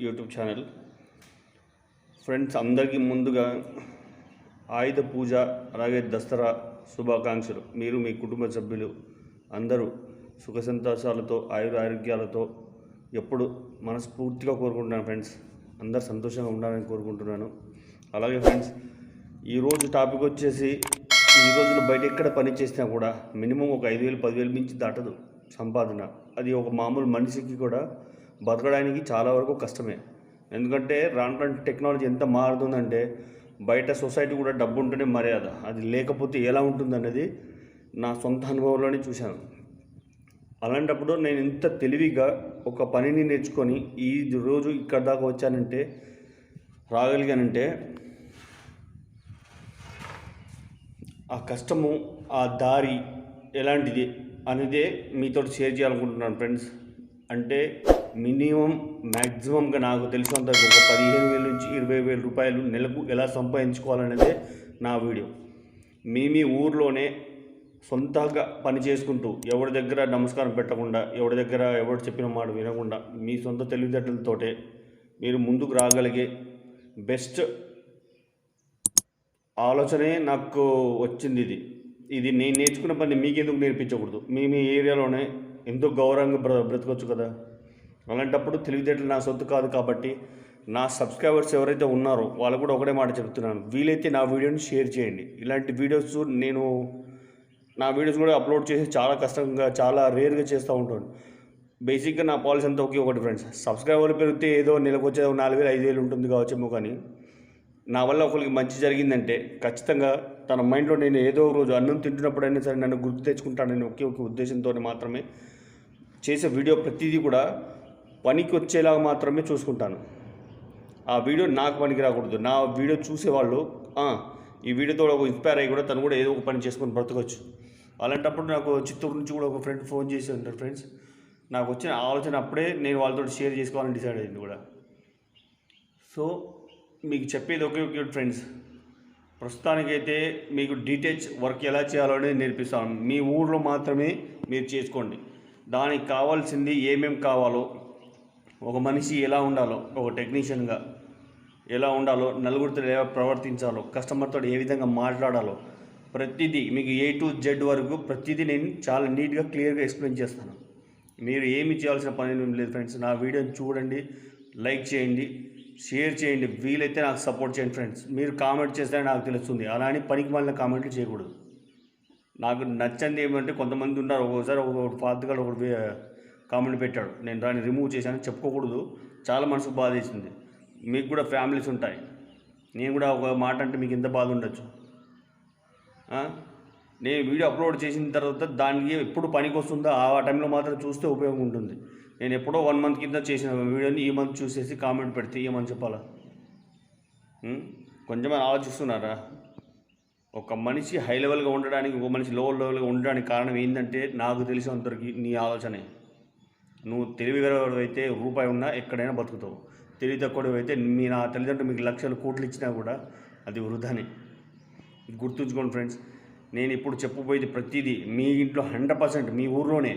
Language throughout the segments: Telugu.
యూట్యూబ్ ఛానల్ ఫ్రెండ్స్, అందరికీ ముందుగా ఆయుధ పూజ అలాగే దసరా శుభాకాంక్షలు. మీరు మీ కుటుంబ సభ్యులు అందరూ సుఖ సంతోషాలతో ఆరోగ్యాలతో ఎప్పుడు మనస్ఫూర్తిగా కోరుకుంటున్నాను ఫ్రెండ్స్. అందరు సంతోషంగా ఉండాలని కోరుకుంటున్నాను. అలాగే ఫ్రెండ్స్, ఈరోజు టాపిక్ వచ్చేసి, ఈ రోజుల్లో బయట ఎక్కడ పని చేసినా కూడా మినిమం ఒక 5,000 10,000 మించి దాటదు సంపాదన. అది ఒక మామూలు మనిషికి కూడా బతకడానికి చాలా వరకు కష్టమే. ఎందుకంటే రాను టెక్నాలజీ ఎంత మారుతుందంటే, బయట సొసైటీ కూడా డబ్బు ఉంటేనే మర్యాద, అది లేకపోతే ఎలా ఉంటుందనేది నా సొంత అనుభవంలోనే చూశాను. అలాంటప్పుడు నేను ఇంత తెలివిగా ఒక పనిని నేర్చుకొని ఈ రోజు ఇక్కడ దాకా వచ్చానంటే, రాగలిగానంటే, ఆ కష్టము, ఆ దారి ఎలాంటిది అనేదే మీతో షేర్ చేయాలనుకుంటున్నాను ఫ్రెండ్స్. అంటే మినిమం మ్యాక్సిమంగా నాకు తెలిసినంత ఒక 15,000 నుంచి 20,000 రూపాయలు నెలకు ఎలా సంపాదించుకోవాలనేదే నా వీడియో. మీ ఊర్లోనే సొంతంగా పని చేసుకుంటూ, ఎవరి దగ్గర నమస్కారం పెట్టకుండా, ఎవరు చెప్పిన మాట వినకుండా, మీ సొంత తెలివితేటలతోటే మీరు ముందుకు రాగలిగే బెస్ట్ ఆలోచనే నాకు వచ్చింది. ఇది నేను నేర్చుకున్న పని మీకెందుకు నేర్పించకూడదు? మీ ఏరియాలోనే ఎంతో గౌరవంగా బ్రతకొచ్చు కదా. అలాంటప్పుడు తెలివితేటలు నా సొత్తు కాదు కాబట్టి, నా సబ్స్క్రైబర్స్ ఎవరైతే ఉన్నారో వాళ్ళు కూడా ఒకటే మాట చెప్తున్నాను, వీలైతే నా వీడియోని షేర్ చేయండి. ఇలాంటి వీడియోస్ నా వీడియోస్ కూడా అప్లోడ్ చేసి చాలా కష్టంగా, చాలా రేర్గా చేస్తూ ఉంటాను. బేసిక్గా నా పాలసీ అంతా ఒకటి ఫ్రెండ్స్, సబ్స్క్రైబర్లు పెరిగితే ఏదో నెలకు వచ్చే 4,000 5,000 ఉంటుంది కావచ్చేమో, కానీ నా వల్ల ఒకరికి మంచి జరిగిందంటే ఖచ్చితంగా తన మైండ్లో నేను ఏదో రోజు అన్నం తింటున్నప్పుడైనా సరే నన్ను గుర్తు తెచ్చుకుంటానని ఒకే ఉద్దేశంతో మాత్రమే చేసే వీడియో ప్రతిదీ కూడా పనికి వచ్చేలాగా మాత్రమే చూసుకుంటాను. ఆ వీడియో నాకు పనికి రాకూడదు. నా వీడియో చూసేవాళ్ళు ఈ వీడియోతో ఒక ఇన్స్పైర్ అయ్యి కూడా తను కూడా ఏదో ఒక పని చేసుకొని బ్రతకొచ్చు. అలాంటప్పుడు నాకు చిత్తూరు నుంచి కూడా ఒక ఫ్రెండ్ ఫోన్ చేసి ఉంటారు ఫ్రెండ్స్. నాకు వచ్చిన ఆలోచన అప్పుడే నేను వాళ్ళతో షేర్ చేసుకోవాలని డిసైడ్ అయింది కూడా. సో మీకు చెప్పేది ఒకే ఫ్రెండ్స్, ప్రస్తుతానికైతే మీకు DTH వర్క్ ఎలా చేయాలో అనేది నేర్పిస్తాను. మీ ఊళ్ళో మాత్రమే మీరు చేసుకోండి. దానికి కావాల్సింది ఏమేమి కావాలో, ఒక మనిషి ఎలా ఉండాలో, ఒక టెక్నీషియన్గా ఎలా ఉండాలో, నలుగురితో ఎలా ప్రవర్తించాలో, కస్టమర్తో ఏ విధంగా మాట్లాడాలో, ప్రతిదీ మీకు A to Z వరకు ప్రతిదీ నేను చాలా నీట్గా క్లియర్గా ఎక్స్ప్లెయిన్ చేస్తాను. మీరు ఏమి చేయాల్సిన పని లేదు ఫ్రెండ్స్. నా వీడియోని చూడండి, లైక్ చేయండి, షేర్ చేయండి, వీలైతే నాకు సపోర్ట్ చేయండి ఫ్రెండ్స్. మీరు కామెంట్ చేస్తే నాకు తెలుస్తుంది. అలా అని పనికి మళ్ళీ కామెంట్లు చేయకూడదు. నాకు నచ్చంది ఏమంటే, కొంతమంది ఉన్నారు ఒక్కోసారి ఒక ఫాల్తుగా ఒక కామెంట్ పెట్టాడు, నేను దాన్ని రిమూవ్ చేశాను చెప్పుకోకూడదు. చాలా మనసుకు బాధ వేసింది. మీకు కూడా ఫ్యామిలీస్ ఉంటాయి. నేను కూడా ఒక మాట అంటే మీకు ఎంత బాధ ఉండొచ్చు. నేను వీడియో అప్లోడ్ చేసిన తర్వాత దానికి ఎప్పుడు పనికి వస్తుందో ఆ టైంలో మాత్రం చూస్తే ఉపయోగం ఉంటుంది. నేను ఎప్పుడో 1 మంత్ కింద చేసిన వీడియోని ఈ మంత్ చూసేసి కామెంట్ పెడితే ఏమని చెప్పాలా? కొంచెమైనా ఆలోచిస్తున్నారా? ఒక మనిషి హై లెవెల్గా ఉండడానికి, ఒక మనిషి లో లెవెల్గా ఉండడానికి కారణం ఏంటంటే, నాకు తెలిసినంతవరకు నీ ఆలోచనే. నువ్వు తెలివిగలవాడు అయితే రూపాయి ఉన్నా ఎక్కడైనా బతుకుతావు. తెలివి తక్కువ అయితే నా తల్లిదండ్రులు మీకు లక్షలు కోట్లు ఇచ్చినా కూడా అది వృధానే. గుర్తుంచుకోండి ఫ్రెండ్స్. నేను ఇప్పుడు చెప్పబోయేది ప్రతిదీ మీ ఇంట్లో 100% మీ ఊర్లోనే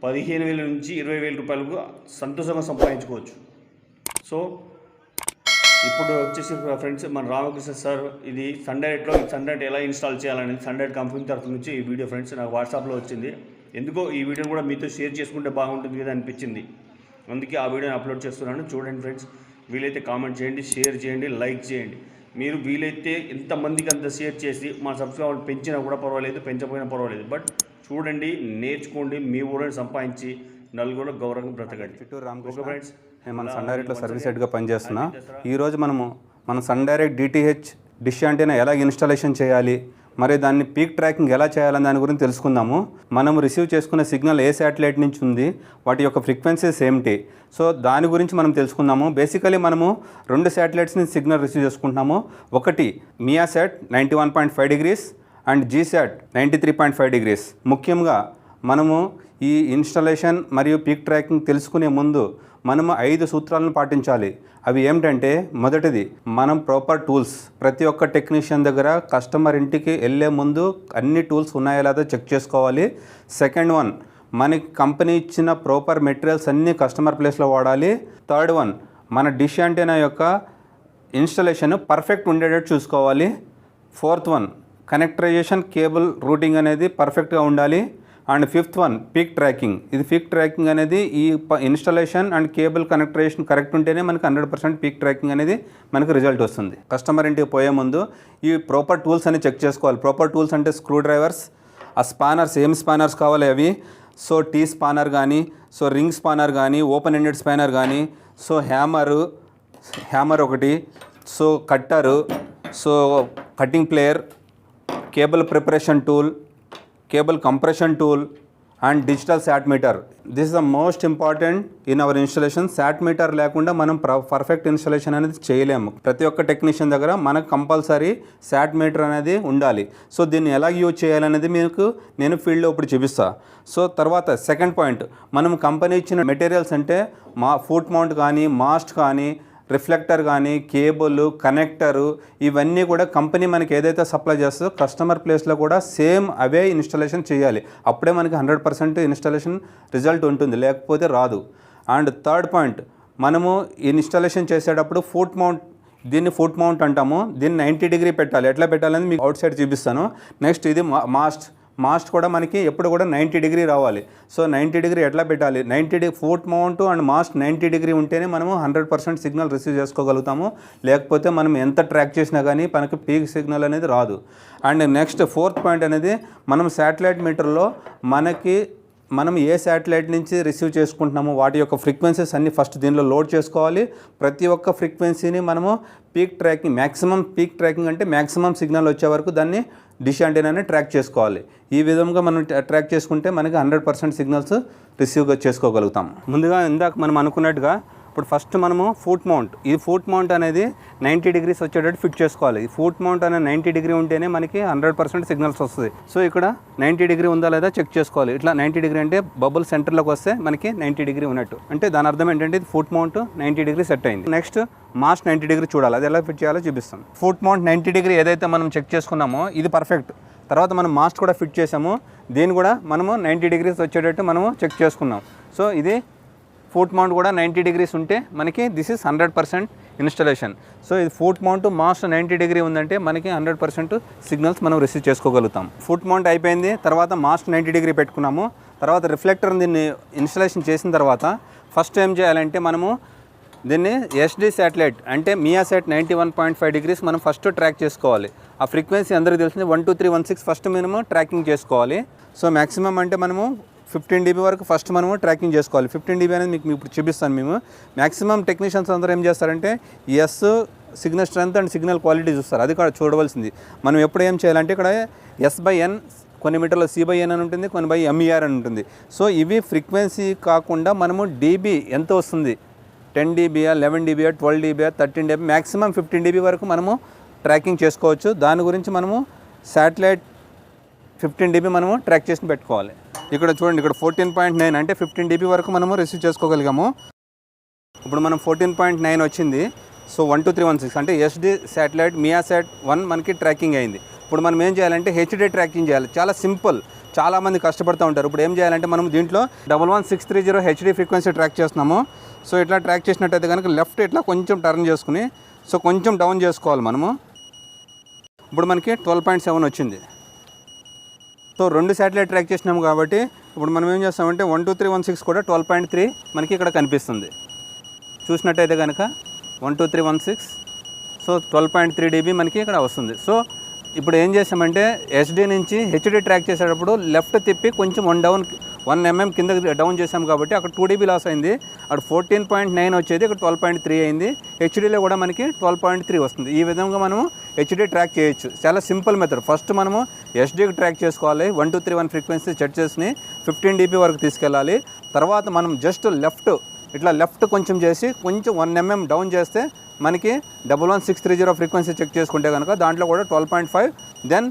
15,000 నుంచి 20,000 రూపాయలకు సంతోషంగా సంపాదించుకోవచ్చు. సో ఇప్పుడు వచ్చేసి ఫ్రెండ్స్, మన రామకృష్ణ సార్ ఇది సన్డైరెక్ట్లో సన్డైరెక్ట్ ఎలా ఇన్స్టాల్ చేయాలనేది సన్డైరెక్ట్ కంపెనీ తరఫు నుంచి ఈ వీడియో ఫ్రెండ్స్ నాకు వాట్సాప్లో వచ్చింది. ఎందుకో ఈ వీడియోని కూడా మీతో షేర్ చేసుకుంటే బాగుంటుంది కదా అనిపించింది. అందుకే ఆ వీడియోని అప్లోడ్ చేస్తున్నాను. చూడండి ఫ్రెండ్స్, వీలైతే కామెంట్ చేయండి, షేర్ చేయండి, లైక్ చేయండి. మీరు వీలైతే ఎంతమందికి అంత షేర్ చేసి మా సబ్స్క్రైబర్ పెంచినా కూడా పర్వాలేదు, పెంచకపోయినా పర్వాలేదు, బట్ చూడండి, నేర్చుకోండి, మీ ఊరిని సంపాదించి నలుగురు గౌరవంగా బ్రతకండి. చిత్తూరు రామకృష్ణ ఫ్రెండ్స్, నేను మన సన్ డైరెక్ట్లో సర్వీస్ హెడ్గా పనిచేస్తున్నా. ఈరోజు మన Sun Direct DTH dish antenna ఎలా ఇన్స్టాలేషన్ చేయాలి, మరి దాన్ని పీక్ ట్రాకింగ్ ఎలా చేయాలని దాని గురించి తెలుసుకుందాము. మనం రిసీవ్ చేసుకునే సిగ్నల్ ఏ శాటిలైట్ నుంచి ఉంది, వాటి యొక్క ఫ్రీక్వెన్సీస్ ఏమిటి, సో దాని గురించి మనం తెలుసుకుందాము. బేసికలీ మనము 2 శాటిలైట్స్ నుంచి సిగ్నల్ రిసీవ్ చేసుకుంటున్నాము. ఒకటి మియాసాట్ 91.5 degrees అండ్ జీసాట్ 93.5 degrees. ముఖ్యంగా మనము ఈ ఇన్స్టాలేషన్ మరియు పీక్ ట్రాకింగ్ తెలుసుకునే ముందు మనము 5 సూత్రాలను పాటించాలి. అవి ఏమిటంటే, మొదటిది మనం ప్రాపర్ టూల్స్. ప్రతి ఒక్క టెక్నీషియన్ దగ్గర కస్టమర్ ఇంటికి వెళ్ళే ముందు అన్ని టూల్స్ ఉన్నాయో లేదో చెక్ చేసుకోవాలి. సెకండ్ వన్, మనకి కంపెనీ ఇచ్చిన ప్రాపర్ మెటీరియల్స్ అన్నీ కస్టమర్ ప్లేస్లో వాడాలి. థర్డ్ వన్, మన డిష్ యాంటెన్నా యొక్క ఇన్స్టలేషన్ పర్ఫెక్ట్ ఉండేటట్టు చూసుకోవాలి. ఫోర్త్ వన్, కనెక్టరైజేషన్ కేబుల్ రూటింగ్ అనేది పర్ఫెక్ట్గా ఉండాలి. And fifth one, peak tracking. ఇది పీక్ ట్రాకింగ్ అనేది ఈ ఇన్స్టాలేషన్ అండ్ కేబుల్ కనెక్టరేషన్ కరెక్ట్ ఉంటేనే మనకి 100% పీక్ ట్రాకింగ్ అనేది మనకు రిజల్ట్ వస్తుంది. కస్టమర్ ఇంటికి పోయే ముందు ఈ ప్రాపర్ టూల్స్ అని చెక్ చేసుకోవాలి. ప్రాపర్ టూల్స్ అంటే స్క్రూ డ్రైవర్స్, ఆ స్పానర్స్, ఏం స్పానర్స్ కావాలి అవి. సో టీ స్పానర్ కానీ, సో రింగ్ స్పానర్ కానీ, ఓపెన్ ఎండెడ్ స్పానర్ కానీ, సో హ్యామర్ ఒకటి, so cutter, so cutting plier, cable preparation tool, cable compression tool and digital sat meter. This is the most important in our installation. Sat meter లేకుండా మనం పర్ఫెక్ట్ ఇన్స్టలేషన్ అనేది చేయలేము. ప్రతి ఒక్క టెక్నీషియన్ దగ్గర మనకు కంపల్సరీ శాట్ మీటర్ అనేది ఉండాలి. సో దీన్ని ఎలా యూజ్ చేయాలనేది మీకు నేను ఫీల్డ్లో ఇప్పుడు చూపిస్తాను. సో తర్వాత సెకండ్ పాయింట్, మనం కంపెనీ ఇచ్చిన మెటీరియల్స్ అంటే ఫుట్ మౌంట్ కానీ, మాస్ట్ కానీ, రిఫ్లెక్టర్ కానీ, కేబుల్, కనెక్టరు, ఇవన్నీ కూడా కంపెనీ మనకి ఏదైతే సప్లై చేస్తుందో కస్టమర్ ప్లేస్లో కూడా సేమ్ అవే ఇన్స్టాలేషన్ చేయాలి. అప్పుడే మనకి 100% ఇన్స్టాలేషన్ రిజల్ట్ ఉంటుంది, లేకపోతే రాదు. అండ్ థర్డ్ పాయింట్, మనము ఇన్స్టాలేషన్ చేసేటప్పుడు దీన్ని ఫుట్ మౌంట్ అంటాము. దీన్ని 90 డిగ్రీ పెట్టాలి. ఎట్లా పెట్టాలని మీకు అవుట్ సైడ్ చూపిస్తాను. నెక్స్ట్ ఇది మాస్ట్ కూడా మనకి ఎప్పుడు కూడా 90 డిగ్రీ రావాలి. సో 90 డిగ్రీ ఎట్లా పెట్టాలి? Foot mount and mast 90 degree ఉంటేనే మనము 100% సిగ్నల్ రిసీవ్ చేసుకోగలుగుతాము. లేకపోతే మనం ఎంత ట్రాక్ చేసినా కానీ మనకి పీక్ సిగ్నల్ అనేది రాదు. అండ్ నెక్స్ట్ ఫోర్త్ పాయింట్ అనేది, మనం శాటిలైట్ మీటర్లో మనం ఏ శాటిలైట్ నుంచి రిసీవ్ చేసుకుంటున్నామో వాటి యొక్క ఫ్రీక్వెన్సీస్ అన్ని ఫస్ట్ దీనిలో లోడ్ చేసుకోవాలి. ప్రతి ఒక్క ఫ్రీక్వెన్సీని మనము మ్యాక్సిమం పీక్ ట్రాకింగ్ అంటే మ్యాక్సిమం సిగ్నల్ వచ్చే వరకు దాన్ని డిష్ యాంటెన్నాని ట్రాక్ చేసుకోవాలి. ఈ విధంగా మనం ట్రాక్ చేసుకుంటే మనకి 100% సిగ్నల్స్ రిసీవ్ చేసుకోగలుగుతాం. ముందుగా ఇందాక మనం అనుకున్నట్టుగా ఇప్పుడు ఫస్ట్ మనము ఈ ఫుట్ మౌంట్ అనేది 90 డిగ్రీస్ వచ్చేటట్టు ఫిట్ చేసుకోవాలి. ఈ ఫుట్ మౌంట్ అనేది 90 డిగ్రీ ఉంటేనే మనకి 100% సిగ్నల్స్ వస్తుంది. సో ఇక్కడ 90 డిగ్రీ ఉందా లేదా చెక్ చేసుకోవాలి. ఇట్లా 90 డిగ్రీ అంటే బబుల్ సెంటర్లోకి వస్తే మనకి 90 డిగ్రీ ఉన్నట్టు. అంటే దాని అర్థం ఏంటంటే ఇది ఫుట్ మౌంట్ 90 డిగ్రీ సెట్ అయింది. నెక్స్ట్ మాస్ట్ 90 డిగ్రీ చూడాలి. అది ఎలా ఫిట్ చేయాలో చూపిస్తాం. ఫుట్ మౌంట్ 90 డిగ్రీ ఏదైతే మనం చెక్ చేసుకున్నామో ఇది పర్ఫెక్ట్. తర్వాత మనం మాస్ట్ కూడా ఫిట్ చేసాము. దీన్ని కూడా మనము 90 డిగ్రీస్ వచ్చేటట్టు మనము చెక్ చేసుకున్నాం. సో ఇది ఫుట్ మౌంట్ కూడా 90 డిగ్రీస్ ఉంటే మనకి దిస్ ఇస్ 100% ఇన్స్టలేషన్. సో ఇది ఫుట్ మౌంట్ మాస్ట్ 90 డిగ్రీ ఉందంటే మనకి 100% సిగ్నల్స్ మనం రిసీవ్ చేసుకోగలుగుతాం. ఫుట్ మౌంట్ అయిపోయింది. తర్వాత మాస్ట్ 90 డిగ్రీ పెట్టుకున్నాము. తర్వాత రిఫ్లెక్టర్ దీన్ని ఇన్స్టలేషన్ చేసిన తర్వాత ఫస్ట్ ఏం చేయాలంటే మనము దీన్ని ఎస్డి శాటిలైట్ అంటే మియాసెట్ 91.5 డిగ్రీస్ మనం ఫస్ట్ ట్రాక్ చేసుకోవాలి. ఆ ఫ్రీక్వెన్సీ అందరికీ తెలిసింది 12316 ఫస్ట్ మనము ట్రాకింగ్ చేసుకోవాలి. సో మ్యాక్సిమం అంటే మనము 15 dB వరకు ఫస్ట్ మనము ట్రాకింగ్ చేసుకోవాలి. 15 dB అనేది మీకు ఇప్పుడు చూపిస్తాను. మేము మ్యాక్సిమం టెక్నీషియన్స్ అందరూ ఏం చేస్తారంటే signal strength and signal quality చూస్తారు. అది కూడా చూడవలసింది. మనం ఎప్పుడు ఏం చేయాలంటే ఇక్కడ S/N, కొన్ని మీటర్లో C/N అని ఉంటుంది, కొన్ని MER అని ఉంటుంది. సో ఇవి ఫ్రీక్వెన్సీ కాకుండా మనము dB ఎంత వస్తుంది, 10 dB, 11 dB, 12 dB, 13 dB, maximum 15 dB వరకు మనము ట్రాకింగ్ చేసుకోవచ్చు. దాని గురించి మనము శాటిలైట్ 15 dB మనము ట్రాక్ చేసి పెట్టుకోవాలి. ఇక్కడ చూడండి, ఇక్కడ 14.9 అంటే 15 dB వరకు మనము రిసీవ్ చేసుకోగలిగాము. ఇప్పుడు మనం 14.9 వచ్చింది. సో 12316 అంటే ఎస్డి శాటిలైట్ మియాసెట్ 1 మనకి ట్రాకింగ్ అయింది. ఇప్పుడు మనం ఏం చేయాలంటే హెచ్డి ట్రాకింగ్ చేయాలి. చాలా సింపుల్. చాలామంది కష్టపడుతూ ఉంటారు. ఇప్పుడు ఏం చేయాలంటే మనం దీంట్లో 11630 హెచ్డి ఫ్రీక్వెన్సీ ట్రాక్ చేస్తున్నాము. సో ఇట్లా ట్రాక్ చేసినట్టయితే కనుక లెఫ్ట్ ఇట్లా కొంచెం టర్న్ చేసుకుని సో కొంచెం డౌన్ చేసుకోవాలి మనము. ఇప్పుడు మనకి 12.7 వచ్చింది. సో 2 శాటిలైట్ ట్రాక్ చేసినాము కాబట్టి ఇప్పుడు మనం ఏం చేస్తామంటే 12316 కూడా 12.3 మనకి ఇక్కడ కనిపిస్తుంది. చూసినట్టయితే కనుక 12316 సో 12.3 dB మనకి ఇక్కడ వస్తుంది. సో ఇప్పుడు ఏం చేసామంటే ఎస్డి నుంచి హెచ్డి ట్రాక్ చేసేటప్పుడు లెఫ్ట్ తిప్పి కొంచెం 1 mm కింద డౌన్ చేసాం కాబట్టి అక్కడ 2 dB లాస్ అయింది. అక్కడ 14.9 వచ్చేది, ఇక్కడ 12.3 అయింది. హెచ్డీలో కూడా మనకి 12.3 వస్తుంది. ఈ విధంగా మనము హెచ్డి ట్రాక్ చేయొచ్చు. చాలా సింపుల్ మెథడ్. ఫస్ట్ మనము ఎస్డీకి ట్రాక్ చేసుకోవాలి. 1231 ఫ్రీక్వెన్సీ సెట్ చేసి 15 dB వరకు తీసుకెళ్ళాలి. తర్వాత మనం జస్ట్ లెఫ్ట్ కొంచెం చేసి కొంచెం 1 mm డౌన్ చేస్తే మనకి 11630 ఫ్రీక్వెన్సీ చెక్ చేసుకుంటే కనుక దాంట్లో కూడా 12.5, దెన్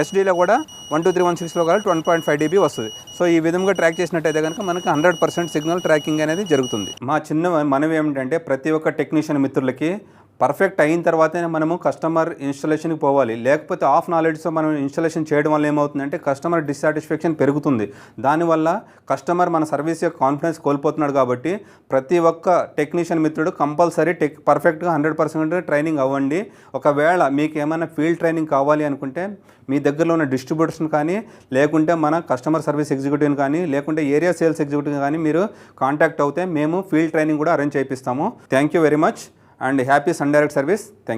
ఎస్డీలో కూడా 12316లో కూడా 12.5 dB వస్తుంది. సో ఈ విధంగా ట్రాక్ చేసినట్టయితే కనుక మనకి 100% సిగ్నల్ ట్రాకింగ్ అనేది జరుగుతుంది. మా చిన్న మనవి ఏమిటంటే ప్రతి ఒక్క టెక్నీషియన్ మిత్రులకి పర్ఫెక్ట్ అయిన తర్వాతనే మనము కస్టమర్ ఇన్స్టాలేషన్కి పోవాలి. లేకపోతే ఆఫ్ నాలెడ్జ్తో మనం ఇన్స్టాలేషన్ చేయడం వల్ల ఏమవుతుందంటే కస్టమర్ డిస్సాటిస్ఫాక్షన్ పెరుగుతుంది. దానివల్ల కస్టమర్ మన సర్వీస్ యొక్క కాన్ఫిడెన్స్ కోల్పోతున్నాడు. కాబట్టి ప్రతి ఒక్క టెక్నీషియన్ మిత్రుడు కంపల్సరీ పర్ఫెక్ట్గా 100% ట్రైనింగ్ అవ్వండి. ఒకవేళ మీకు ఏమైనా ఫీల్డ్ ట్రైనింగ్ కావాలి అనుకుంటే మీ దగ్గరలో ఉన్న డిస్ట్రిబ్యూటర్స్ని కానీ, లేకుంటే మన కస్టమర్ సర్వీస్ ఎగ్జిక్యూటివ్ని కానీ, లేకుంటే ఏరియా సేల్స్ ఎగ్జిక్యూటివ్ కానీ మీరు కాంటాక్ట్ అవుతే మేము ఫీల్డ్ ట్రైనింగ్ కూడా అరేంజ్ చేయిస్తాము. Thank you very much and happy Sun Direct service. Thank you.